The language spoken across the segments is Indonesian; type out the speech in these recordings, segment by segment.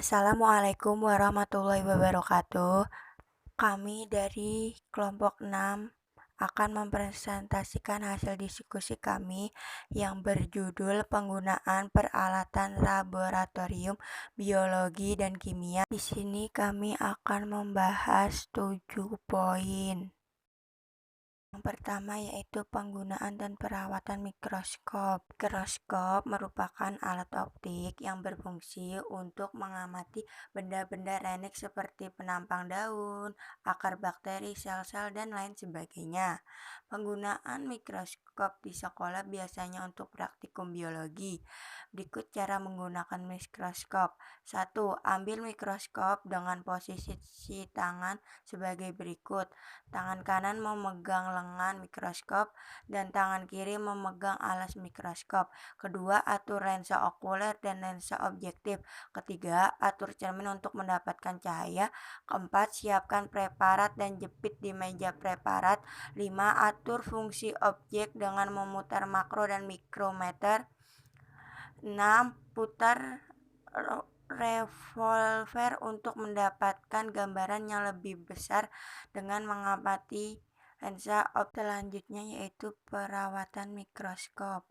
Assalamualaikum warahmatullahi wabarakatuh. Kami dari kelompok 6 akan mempresentasikan hasil diskusi kami yang berjudul penggunaan peralatan laboratorium biologi dan kimia. Di sini kami akan membahas 7 poin. Yang pertama yaitu penggunaan dan perawatan mikroskop. Mikroskop merupakan alat optik yang berfungsi untuk mengamati benda-benda renik seperti penampang daun, akar bakteri, sel-sel, dan lain sebagainya. Penggunaan mikroskop di sekolah biasanya untuk praktikum biologi. Berikut cara menggunakan mikroskop. 1. Ambil mikroskop dengan posisi tangan sebagai berikut. Tangan kanan memegang lengan mikroskop dan tangan kiri memegang alas mikroskop. Kedua, atur lensa okuler dan lensa objektif. Ketiga, atur cermin untuk mendapatkan cahaya. Keempat, siapkan preparat dan jepit di meja preparat. 5. Atur fungsi objek dengan memutar makro dan mikrometer. 6. Putar revolver untuk mendapatkan gambaran yang lebih besar dengan mengamati lensa selanjutnya yaitu perawatan mikroskop.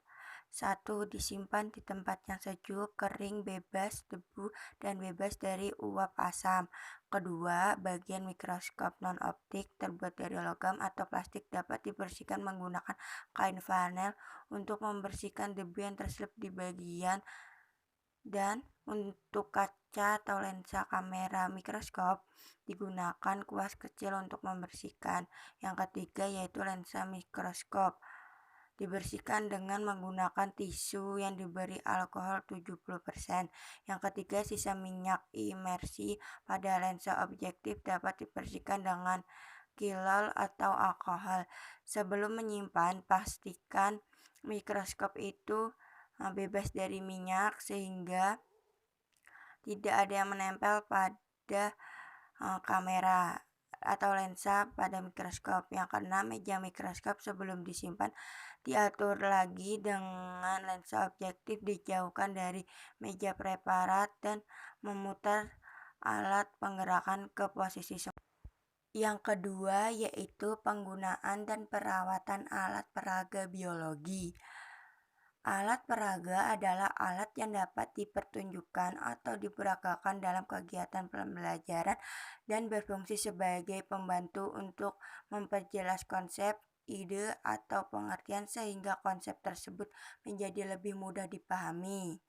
1. Disimpan di tempat yang sejuk, kering, bebas debu, dan bebas dari uap asam. Kedua, bagian mikroskop non-optik terbuat dari logam atau plastik dapat dibersihkan menggunakan kain flanel untuk membersihkan debu yang terselip di bagian. Dan untuk kaca atau lensa kamera mikroskop digunakan kuas kecil untuk membersihkan. Yang ketiga yaitu lensa mikroskop dibersihkan dengan menggunakan tisu yang diberi alkohol 70%. Yang ketiga, sisa minyak imersi pada lensa objektif dapat dibersihkan dengan kilol atau alkohol. Sebelum menyimpan, pastikan mikroskop itu bebas dari minyak sehingga tidak ada yang menempel pada kamera atau lensa pada mikroskop. Yang keenam, meja mikroskop sebelum disimpan diatur lagi dengan lensa objektif dijauhkan dari meja preparat dan memutar alat penggerakan ke posisi semula. Yang kedua yaitu penggunaan dan perawatan alat peraga biologi. Alat peraga adalah alat yang dapat dipertunjukkan atau diperagakan dalam kegiatan pembelajaran dan berfungsi sebagai pembantu untuk memperjelas konsep, ide, atau pengertian sehingga konsep tersebut menjadi lebih mudah dipahami.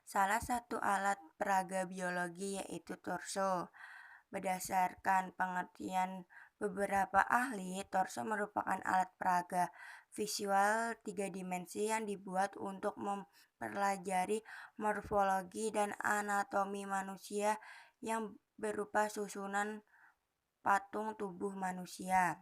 Salah satu alat peraga biologi yaitu torso. Berdasarkan pengertian beberapa ahli, torso merupakan alat peraga visual 3 dimensi yang dibuat untuk mempelajari morfologi dan anatomi manusia yang berupa susunan patung tubuh manusia.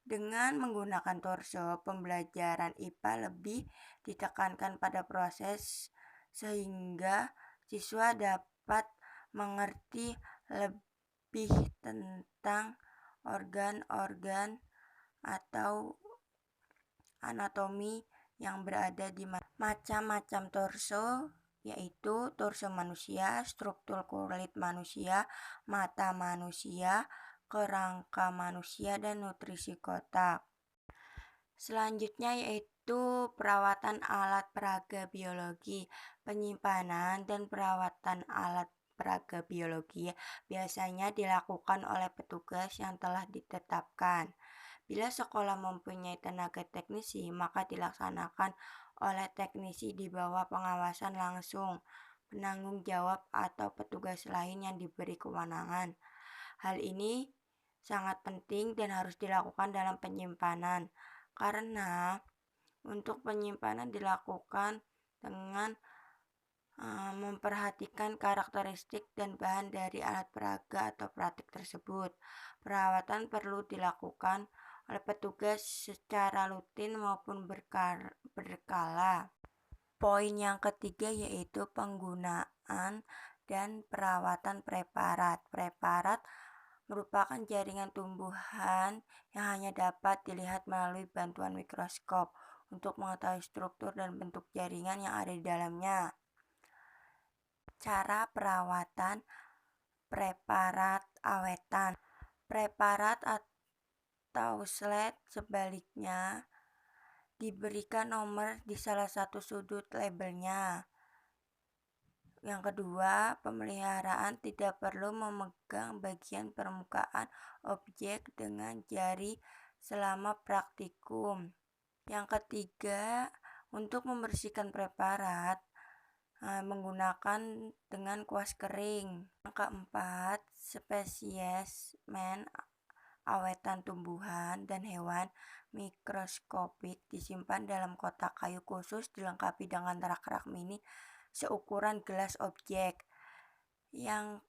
Dengan menggunakan torso, pembelajaran IPA lebih ditekankan pada proses sehingga siswa dapat mengerti lebih tentang organ-organ atau anatomi yang berada di macam-macam torso, yaitu torso manusia, struktur kulit manusia, mata manusia, kerangka manusia, dan nutrisi kotak. Selanjutnya yaitu perawatan alat peraga biologi. Penyimpanan dan perawatan alat peraga biologi biasanya dilakukan oleh petugas yang telah ditetapkan. Bila sekolah mempunyai tenaga teknisi, maka dilaksanakan oleh teknisi di bawah pengawasan langsung penanggung jawab atau petugas lain yang diberi kewenangan. Hal ini sangat penting dan harus dilakukan dalam penyimpanan, karena untuk penyimpanan dilakukan dengan memperhatikan karakteristik dan bahan dari alat peraga atau pratik tersebut. Perawatan perlu dilakukan oleh petugas secara rutin maupun berkala. Poin yang ketiga yaitu penggunaan dan perawatan preparat. Preparat merupakan jaringan tumbuhan yang hanya dapat dilihat melalui bantuan mikroskop untuk mengetahui struktur dan bentuk jaringan yang ada di dalamnya. Cara perawatan preparat awetan. Preparat atau slide sebaliknya diberikan nomor di salah satu sudut labelnya. Yang kedua, pemeliharaan tidak perlu memegang bagian permukaan objek dengan jari selama praktikum. Yang ketiga, untuk membersihkan preparat menggunakan dengan kuas kering. Yang keempat, spesimen awetan tumbuhan dan hewan mikroskopik disimpan dalam kotak kayu khusus dilengkapi dengan rak-rak mini seukuran gelas objek. Yang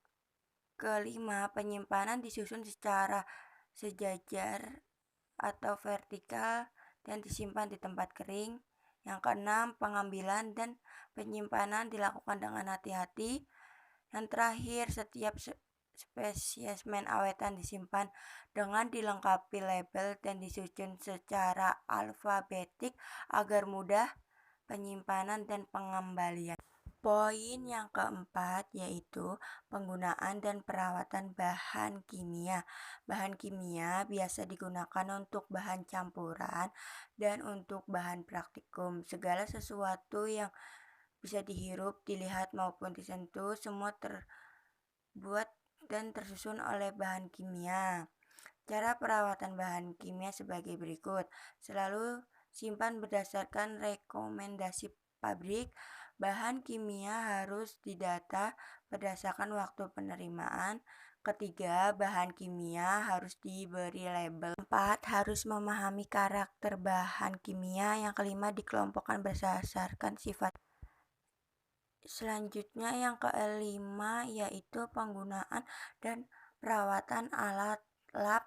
kelima, penyimpanan disusun secara sejajar atau vertikal dan disimpan di tempat kering. Yang keenam, pengambilan dan penyimpanan dilakukan dengan hati-hati. Yang terakhir, setiap spesimen awetan disimpan dengan dilengkapi label dan disusun secara alfabetik agar mudah penyimpanan dan pengembalian. Poin yang keempat yaitu penggunaan dan perawatan bahan kimia. Bahan kimia biasa digunakan untuk bahan campuran dan untuk bahan praktikum. Segala sesuatu yang bisa dihirup, dilihat maupun disentuh semua terbuat dan tersusun oleh bahan kimia. Cara perawatan bahan kimia sebagai berikut. Selalu simpan berdasarkan rekomendasi pabrik. Bahan kimia harus didata berdasarkan waktu penerimaan. Ketiga, bahan kimia harus diberi label. 4. Harus memahami karakter bahan kimia. Yang kelima, dikelompokkan berdasarkan sifat. Selanjutnya yang kelima yaitu penggunaan dan perawatan alat lab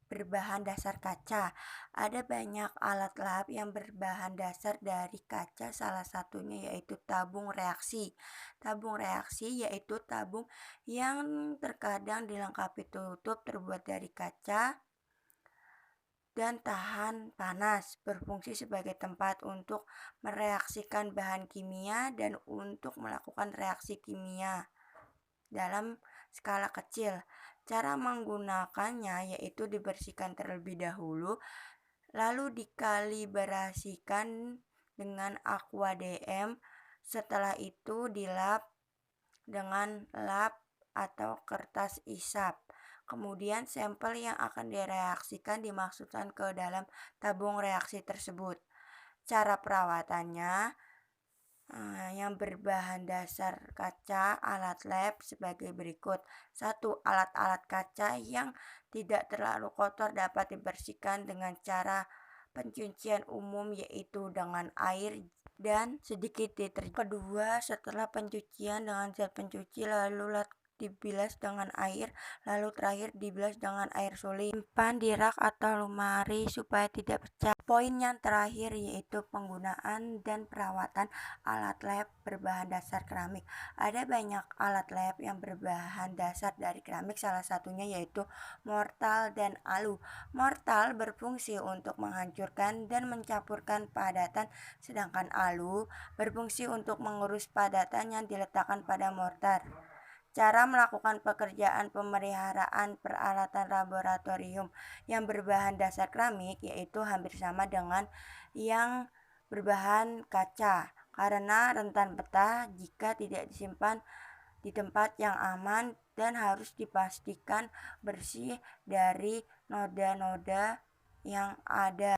berbahan dasar kaca. Ada banyak alat lab yang berbahan dasar dari kaca, salah satunya yaitu tabung reaksi. Tabung reaksi yaitu tabung yang terkadang dilengkapi tutup terbuat dari kaca dan tahan panas, berfungsi sebagai tempat untuk mereaksikan bahan kimia dan untuk melakukan reaksi kimia dalam skala kecil. Cara menggunakannya yaitu dibersihkan terlebih dahulu, lalu dikalibrasikan dengan aqua DM. Setelah itu dilap dengan lap atau kertas isap. Kemudian sampel yang akan direaksikan dimasukkan ke dalam tabung reaksi tersebut. Cara perawatannya yang berbahan dasar kaca, alat lab sebagai berikut. 1. Alat-alat kaca yang tidak terlalu kotor dapat dibersihkan dengan cara pencucian umum yaitu dengan air dan sedikit deterjen. Kedua, setelah pencucian dengan zat pencuci lalu dibilas dengan air, lalu terakhir dibilas dengan air suling. Simpan di rak atau lemari supaya tidak pecah. Poin yang terakhir yaitu penggunaan dan perawatan alat lab berbahan dasar keramik. Ada banyak alat lab yang berbahan dasar dari keramik, salah satunya yaitu mortal dan alu. Mortal berfungsi untuk menghancurkan dan mencampurkan padatan, sedangkan alu berfungsi untuk mengurus padatan yang diletakkan pada mortar. Cara melakukan pekerjaan pemeliharaan peralatan laboratorium yang berbahan dasar keramik yaitu hampir sama dengan yang berbahan kaca karena rentan pecah jika tidak disimpan di tempat yang aman dan harus dipastikan bersih dari noda-noda yang ada.